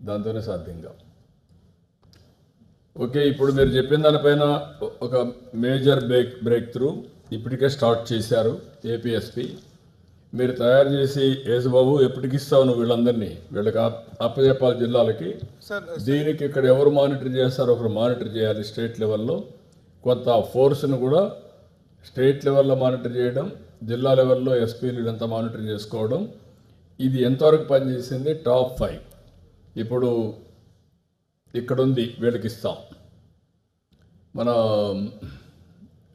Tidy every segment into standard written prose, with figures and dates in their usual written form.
దాంతోనే సాధ్యంగా. ఓకే, ఇప్పుడు మీరు చెప్పిన దానిపైన ఒక మేజర్ బ్రేక్ త్రూ ఇప్పటికే స్టార్ట్ చేశారు ఏపీఎస్పీ. మీరు తయారు చేసి యేసుబాబు ఎప్పటికి ఇస్తావు నువ్వు వీళ్ళందరినీ, వీళ్ళకి అప్పచెప్పాలి జిల్లాలకి. దీనికి ఇక్కడ ఎవరు మానిటర్ చేస్తారో ఒకరు మానిటర్ చేయాలి స్టేట్ లెవెల్లో. కొంత ఫోర్స్ను కూడా స్టేట్ లెవెల్లో మానిటర్ చేయడం, జిల్లా లెవెల్లో ఎస్పీలు ఇదంతా మానిటర్ చేసుకోవడం. ఇది ఎంతవరకు పనిచేసింది? టాప్ 5 ఇప్పుడు ఇక్కడ ఉంది, వీళ్ళకి ఇస్తాం. మన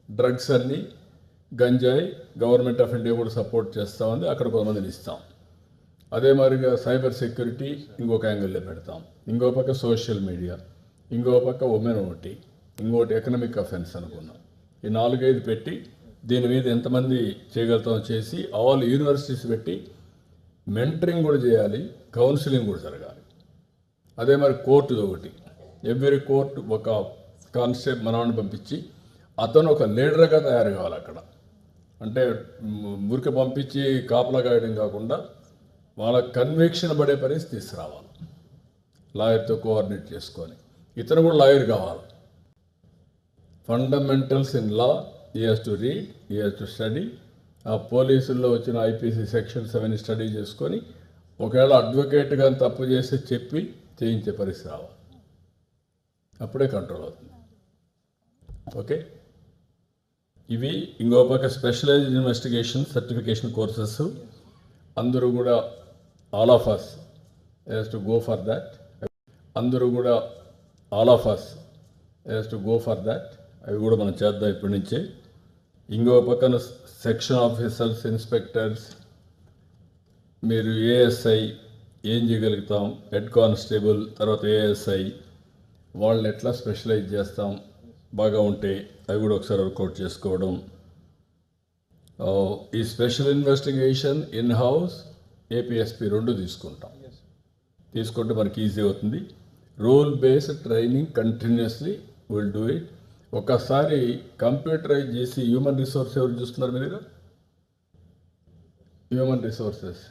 డ్రగ్స్ అన్నీ, గంజాయి గవర్నమెంట్ ఆఫ్ ఇండియా కూడా సపోర్ట్ చేస్తామని అక్కడ కొంతమందిని ఇస్తాం. అదే మాదిరిగా సైబర్ సెక్యూరిటీ ఇంకొక యాంగిల్లో పెడతాం. ఇంకో పక్క సోషల్ మీడియా, ఇంకో పక్క ఉమెన్ ఒకటి, ఇంకోటి ఎకనామిక్ అఫెన్స్ అనుకున్నాం. ఈ 4-5 పెట్టి దీని మీద ఎంతమంది చేయగలుగుతాం చేసి ఆల్ యూనివర్సిటీస్ పెట్టి మెంటరింగ్ కూడా చేయాలి, కౌన్సిలింగ్ కూడా జరగాలి. అదే మరి కోర్టు ఒకటి, ఎవ్రీ కోర్టు ఒక కానిస్టేబుల్ మనవాడిని పంపించి అతను ఒక లీడర్గా తయారు కావాలి అక్కడ. అంటే మురికి పంపించి కాపలా కాయడం కాకుండా వాళ్ళ కన్విక్షన్ పడే పరిస్థితి తీసుకురావాలి, లాయర్తో కోఆర్డినేట్ చేసుకొని. ఇతను కూడా లాయర్ కావాలి. Fundamentals in law he has to read, he has to study. ఆ పోలీసుల్లో వచ్చిన ఐపీసీ సెక్షన్స్ అవన్నీ స్టడీ చేసుకొని ఒకవేళ అడ్వకేట్గా తప్పు చేస్తే చెప్పి చేయించే పరిస్థితి రావాలి. అప్పుడే కంట్రోల్ అవుతుంది. ఓకే, ఇవి ఇంకో పక్క స్పెషలైజ్డ్ ఇన్వెస్టిగేషన్ సర్టిఫికేషన్ కోర్సెస్. అందరూ కూడా all of us has to go for that. అవి కూడా మనం చేద్దాం ఇప్పటి నుంచే. ఇంకో పక్కన సెక్షన్ ఆఫీసర్స్, ఇన్స్పెక్టర్స్, మీరు ఏఎస్ఐ ఏం చేయగలుగుతాం, హెడ్ కానిస్టేబుల్, తర్వాత ఏఎస్ఐ, వాళ్ళని ఎట్లా స్పెషలైజ్ చేస్తాం బాగా ఉంటే అవి కూడా ఒకసారి వర్కౌట్ చేసుకోవడం. ఈ special investigation in house APSP 2 తీసుకుంటే మనకి ఈజీ అవుతుంది. Rule based training continuously will do it. ఒకసారి కంప్యూటరైజ్ చేసి హ్యూమన్ రిసోర్స్ ఎవరు చూస్తున్నారు మీరు? Human resources